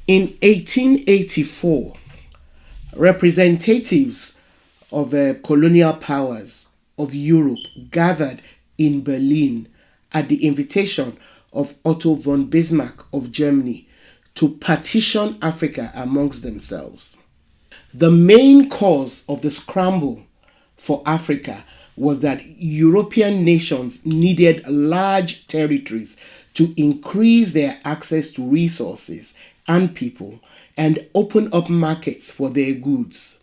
In 1884, representatives of colonial powers of Europe gathered in Berlin at the invitation of Otto von Bismarck of Germany to partition Africa amongst themselves. The main cause of the scramble for Africa was that European nations needed large territories to increase their access to resources and people and open up markets for their goods.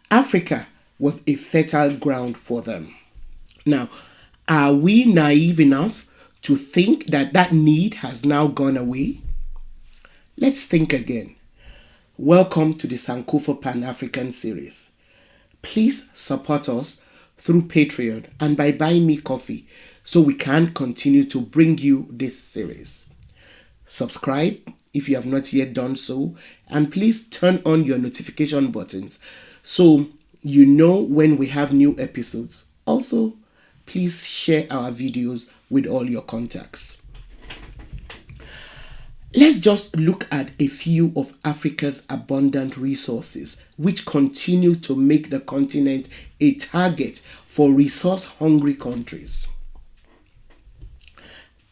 Africa was a fertile ground for them. Now, are we naive enough to think that that need has now gone away? Let's think again. Welcome to the Sankofa Pan-African series. Please support us through Patreon and by buying me coffee so we can continue to bring you this series. Subscribe if you have not yet done so, and please turn on your notification buttons so you know when we have new episodes. Also, please share our videos with all your contacts. Let's just look at a few of Africa's abundant resources, which continue to make the continent a target for resource-hungry countries.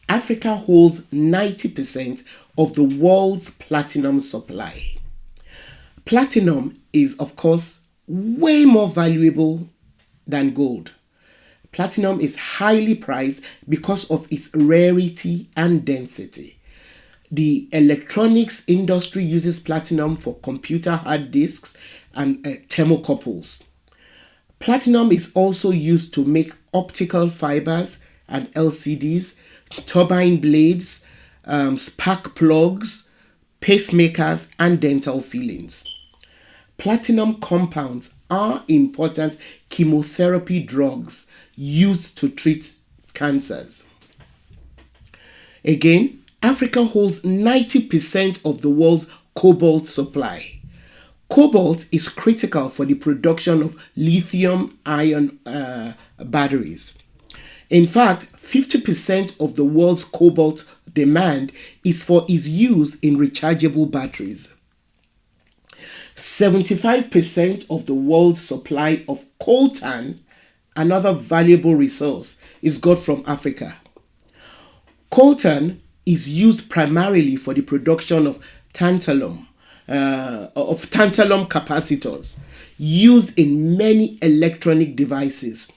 Africa holds 90% of the world's platinum supply. Platinum is, of course, way more valuable than gold. Platinum is highly prized because of its rarity and density. The electronics industry uses platinum for computer hard disks and thermocouples. Platinum is also used to make optical fibers and LCDs, turbine blades, spark plugs, pacemakers, and dental fillings. Platinum compounds are important chemotherapy drugs used to treat cancers. Again, Africa holds 90% of the world's cobalt supply. Cobalt is critical for the production of lithium-ion batteries. In fact, 50% of the world's cobalt demand is for its use in rechargeable batteries. 75% of the world's supply of coltan, another valuable resource, is got from Africa. Coltan is used primarily for the production of tantalum capacitors used in many electronic devices.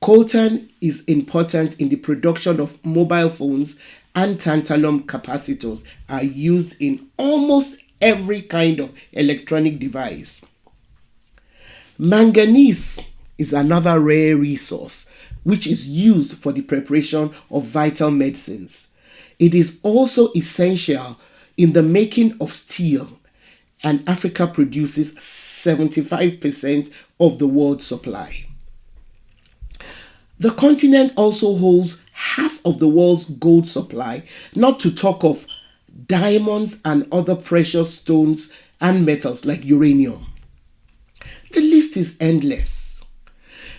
Coltan is important in the production of mobile phones, and tantalum capacitors are used in almost every kind of electronic device. Manganese is another rare resource which is used for the preparation of vital medicines. It is also essential in the making of steel, and Africa produces 75% of the world's supply. The continent also holds half of the world's gold supply, not to talk of diamonds and other precious stones and metals like uranium. The list is endless.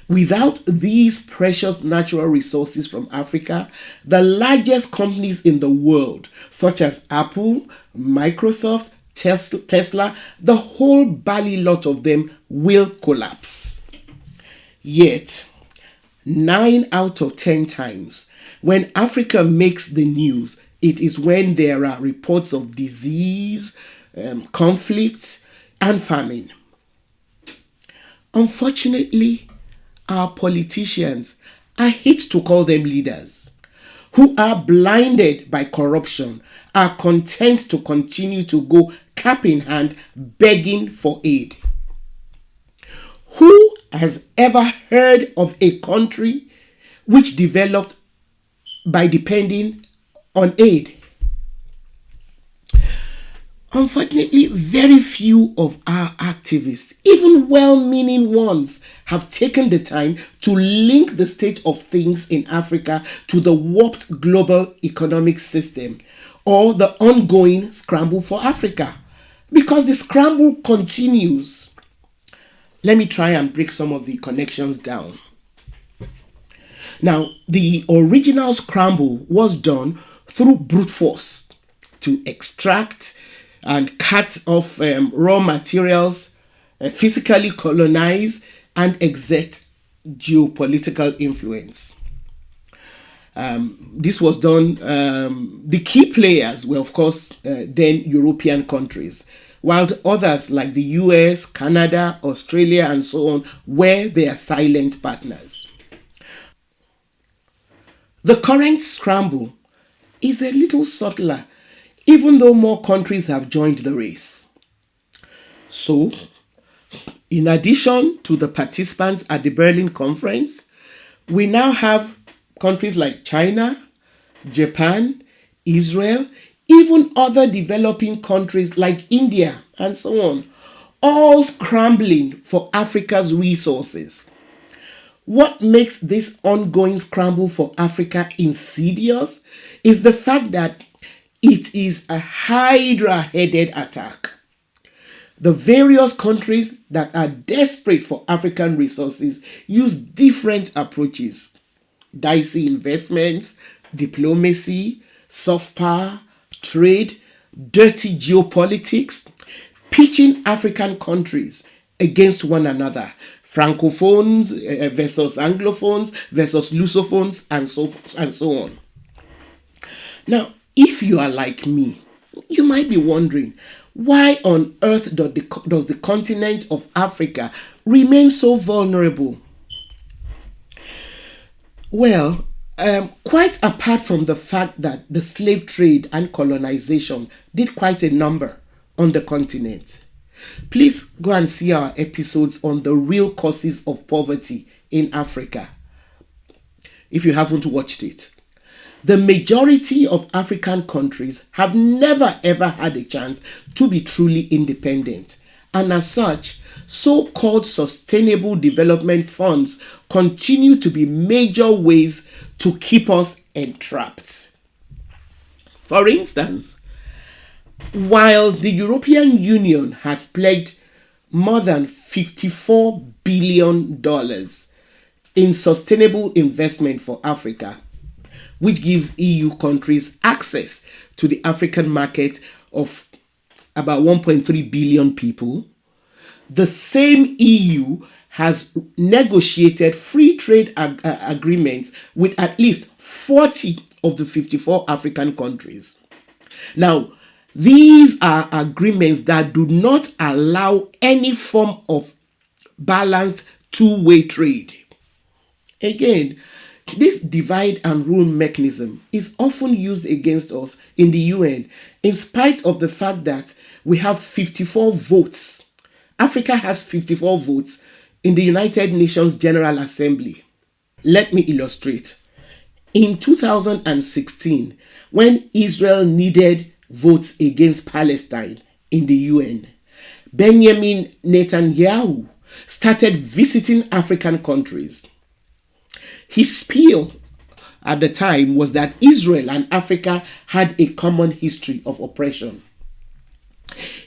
Without these precious natural resources from Africa, the largest companies in the world, such as Apple, Microsoft, Tesla, the whole bally lot of them will collapse. Yet, 9 out of 10 times, when Africa makes the news, it is when there are reports of disease, conflict, and famine. Unfortunately, our politicians, I hate to call them leaders, who are blinded by corruption, are content to continue to go cap in hand begging for aid. Who has ever heard of a country which developed by depending on aid? Unfortunately, very few of our activists, even well-meaning ones, have taken the time to link the state of things in Africa to the warped global economic system or the ongoing scramble for Africa, because the scramble continues. Let me try and break some of the connections down. Now, the original scramble was done through brute force to extract and cut off raw materials, physically colonize, and exert geopolitical influence. This was done. The key players were, of course, then European countries, while others like the US, Canada, Australia, and so on were their silent partners. The current scramble is a little subtler, even though more countries have joined the race. So, in addition to the participants at the Berlin Conference, we now have countries like China, Japan, Israel, even other developing countries like India and so on, all scrambling for Africa's resources. What makes this ongoing scramble for Africa insidious is the fact that it is a hydra-headed attack. The various countries that are desperate for African resources use different approaches: dicey investments, diplomacy, soft power, trade, dirty geopolitics, pitching African countries against one another. Francophones versus Anglophones versus Lusophones, and so on. Now, if you are like me, you might be wondering, why on earth does the continent of Africa remain so vulnerable? Well, quite apart from the fact that the slave trade and colonization did quite a number on the continent. Please go and see our episodes on the real causes of poverty in Africa if you haven't watched it. The majority of African countries have never ever had a chance to be truly independent, and as such, so-called sustainable development funds continue to be major ways to keep us entrapped. For instance, while the European Union has pledged more than $54 billion in sustainable investment for Africa, which gives EU countries access to the African market of about 1.3 billion people, the same EU has negotiated free trade agreements with at least 40 of the 54 African countries. Now, these are agreements that do not allow any form of balanced two-way trade. Again, this divide and rule mechanism is often used against us in the UN, in spite of the fact that we have 54 votes. Africa has 54 votes in the United Nations General Assembly. Let me illustrate. In 2016, when Israel needed votes against Palestine in the UN, Benjamin Netanyahu started visiting African countries. His spiel at the time was that Israel and Africa had a common history of oppression.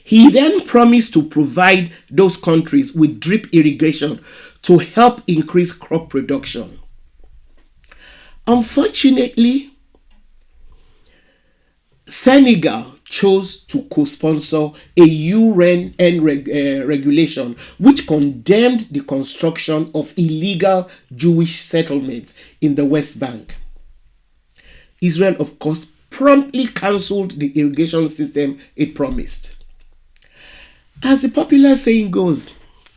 He then promised to provide those countries with drip irrigation to help increase crop production. Unfortunately, Senegal chose to co-sponsor a UN regulation which condemned the construction of illegal Jewish settlements in the West Bank. Israel, of course, promptly cancelled the irrigation system it promised. As the popular saying goes,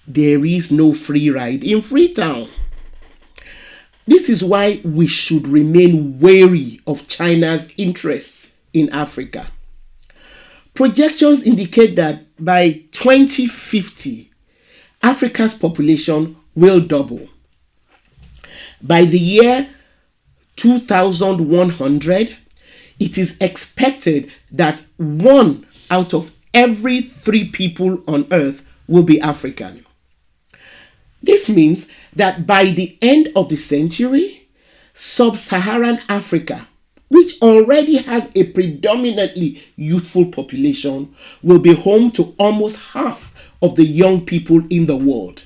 there is no free ride in Freetown. This is why we should remain wary of China's interests in Africa. Projections indicate that by 2050, Africa's population will double. By the year 2100, it is expected that 1 out of every 3 people on Earth will be African. This means that by the end of the century, sub-Saharan Africa, which already has a predominantly youthful population, will be home to almost half of the young people in the world.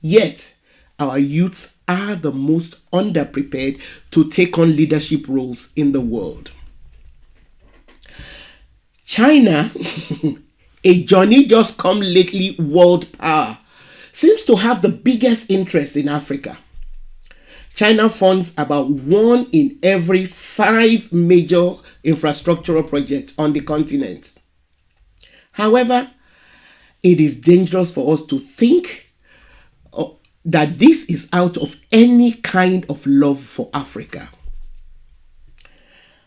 Yet, our youths are the most underprepared to take on leadership roles in the world. China, a Johnny just come lately world power, seems to have the biggest interest in Africa. China funds about 1 in every 5 major infrastructural projects on the continent. However, it is dangerous for us to think that this is out of any kind of love for Africa.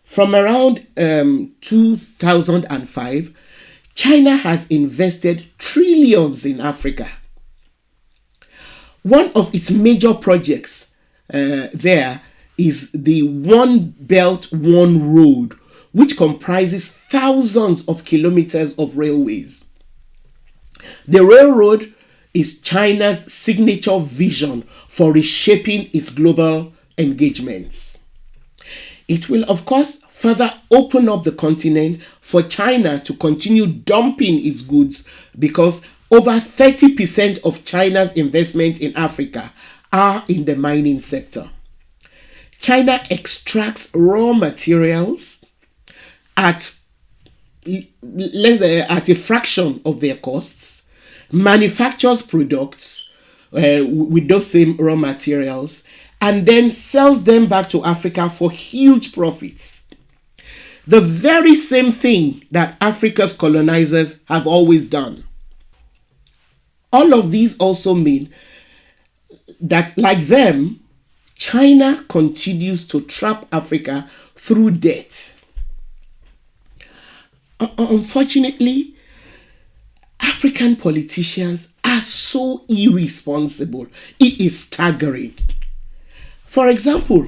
From around 2005, China has invested trillions in Africa. One of its major projects there is the One Belt, One Road, which comprises thousands of kilometers of railways. The railroad is China's signature vision for reshaping its global engagements. It will, of course, further open up the continent for China to continue dumping its goods, because over 30% of China's investment in Africa are in the mining sector. China extracts raw materials at a fraction of their costs, manufactures products with those same raw materials, and then sells them back to Africa for huge profits. The very same thing that Africa's colonizers have always done. All of these also mean that, like them, China continues to trap Africa through debt. Unfortunately, African politicians are so irresponsible. It is staggering. For example,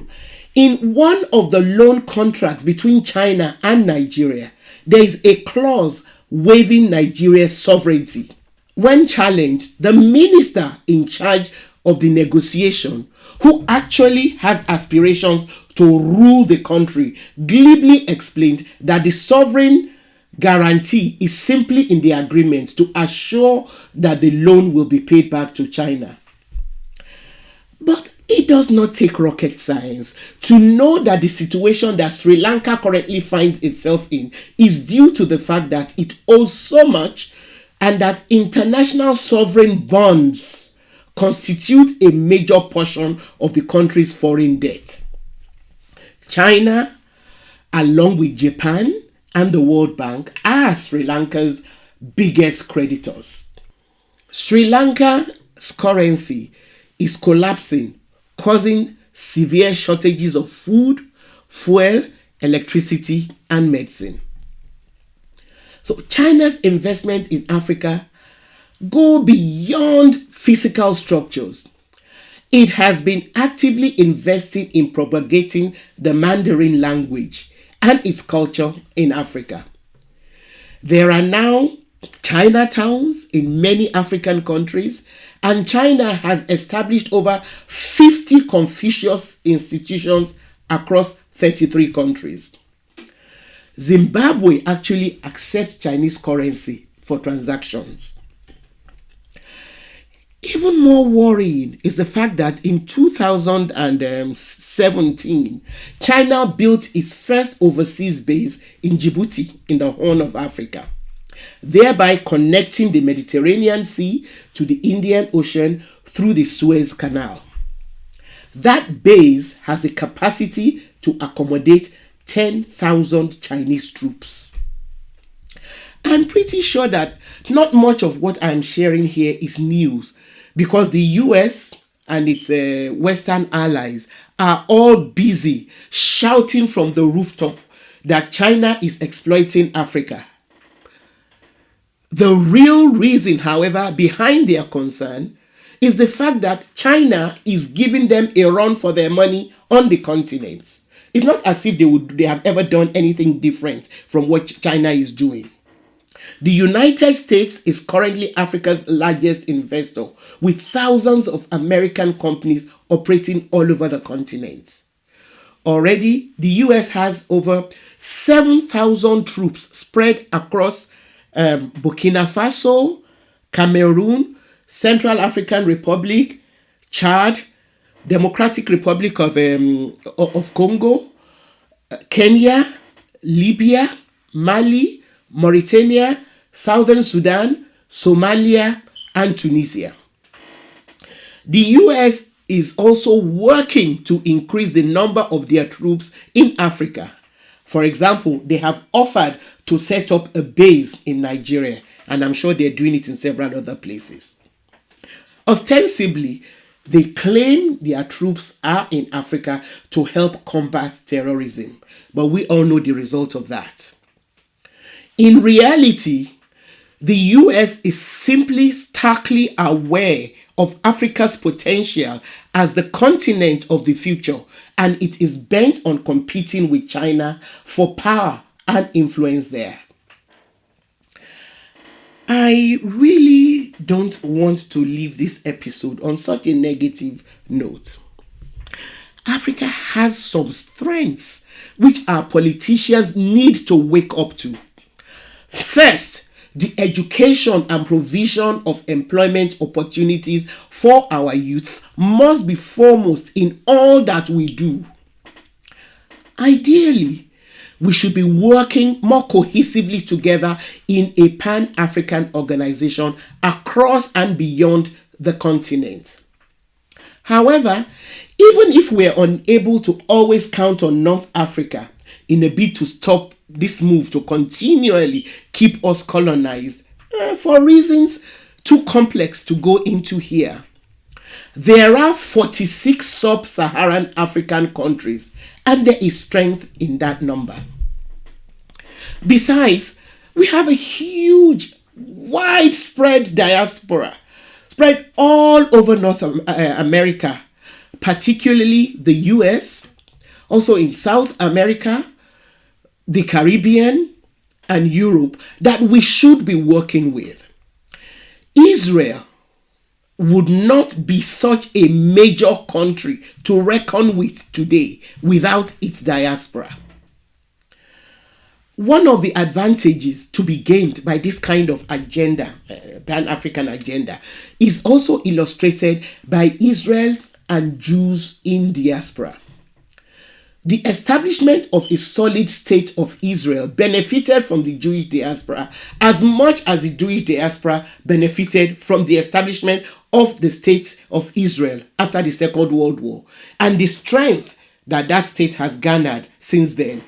in one of the loan contracts between China and Nigeria, there is a clause waiving Nigeria's sovereignty. When challenged, the minister in charge of the negotiation, who actually has aspirations to rule the country, glibly explained that the sovereign guarantee is simply in the agreement to assure that the loan will be paid back to China. But it does not take rocket science to know that the situation that Sri Lanka currently finds itself in is due to the fact that it owes so much, and that international sovereign bonds constitute a major portion of the country's foreign debt. China, along with Japan and the World Bank, are Sri Lanka's biggest creditors. Sri Lanka's currency is collapsing, causing severe shortages of food, fuel, electricity, and medicine. So China's investment in Africa go beyond physical structures. It has been actively investing in propagating the Mandarin language and its culture in Africa. There are now Chinatowns in many African countries, and China has established over 50 Confucius institutions across 33 countries. Zimbabwe actually accepts Chinese currency for transactions. Even more worrying is the fact that in 2017, China built its first overseas base in Djibouti in the Horn of Africa, thereby connecting the Mediterranean Sea to the Indian Ocean through the Suez Canal. That base has a capacity to accommodate 10,000 Chinese troops. I'm pretty sure that not much of what I'm sharing here is news, because the US and its Western allies are all busy shouting from the rooftop that China is exploiting Africa. The real reason, however, behind their concern is the fact that China is giving them a run for their money on the continent. It's not as if they have ever done anything different from what China is doing. The United States is currently Africa's largest investor, with thousands of American companies operating all over the continent. Already, the US has over 7,000 troops spread across Burkina Faso, Cameroon, Central African Republic, Chad, Democratic Republic of Congo, Kenya, Libya, Mali, Mauritania, Southern Sudan, Somalia, and Tunisia. The US is also working to increase the number of their troops in Africa. For example, they have offered to set up a base in Nigeria, and I'm sure they're doing it in several other places. Ostensibly, they claim their troops are in Africa to help combat terrorism, but we all know the result of that. In reality, the US is simply starkly aware of Africa's potential as the continent of the future, and it is bent on competing with China for power and influence there. I really don't want to leave this episode on such a negative note. Africa has some strengths which our politicians need to wake up to. First, the education and provision of employment opportunities for our youth must be foremost in all that we do. Ideally, we should be working more cohesively together in a Pan-African organization across and beyond the continent. However, even if we are unable to always count on North Africa in a bid to stop this move to continually keep us colonized, for reasons too complex to go into here, there are 46 sub-Saharan African countries, and there is strength in that number. Besides, we have a huge, widespread diaspora spread all over North America, particularly the US, also in South America, the Caribbean, and Europe, that we should be working with. Israel would not be such a major country to reckon with today without its diaspora. One of the advantages to be gained by this kind of agenda, Pan-African agenda, is also illustrated by Israel and Jews in diaspora. The establishment of a solid state of Israel benefited from the Jewish diaspora as much as the Jewish diaspora benefited from the establishment of the state of Israel after the Second World War and the strength that that state has garnered since then.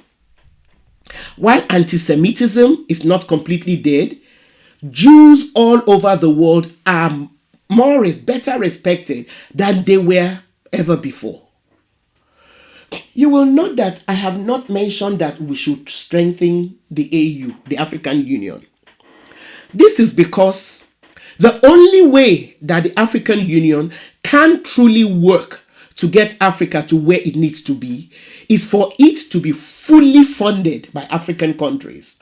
While anti-Semitism is not completely dead, Jews all over the world are better respected than they were ever before. You will note that I have not mentioned that we should strengthen the AU, the African Union. This is because the only way that the African Union can truly work to get Africa to where it needs to be is for it to be fully funded by African countries.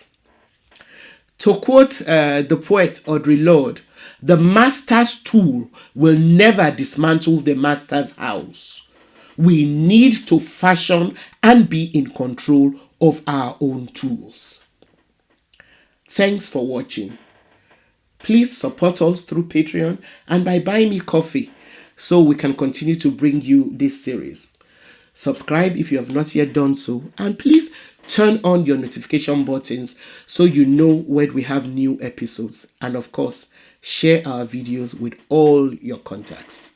To quote the poet Audre Lorde, the master's tool will never dismantle the master's house. We need to fashion and be in control of our own tools. Thanks for watching. Please support us through Patreon and by buying me coffee so we can continue to bring you this series. Subscribe if you have not yet done so, and please turn on your notification buttons so you know when we have new episodes. And of course, share our videos with all your contacts.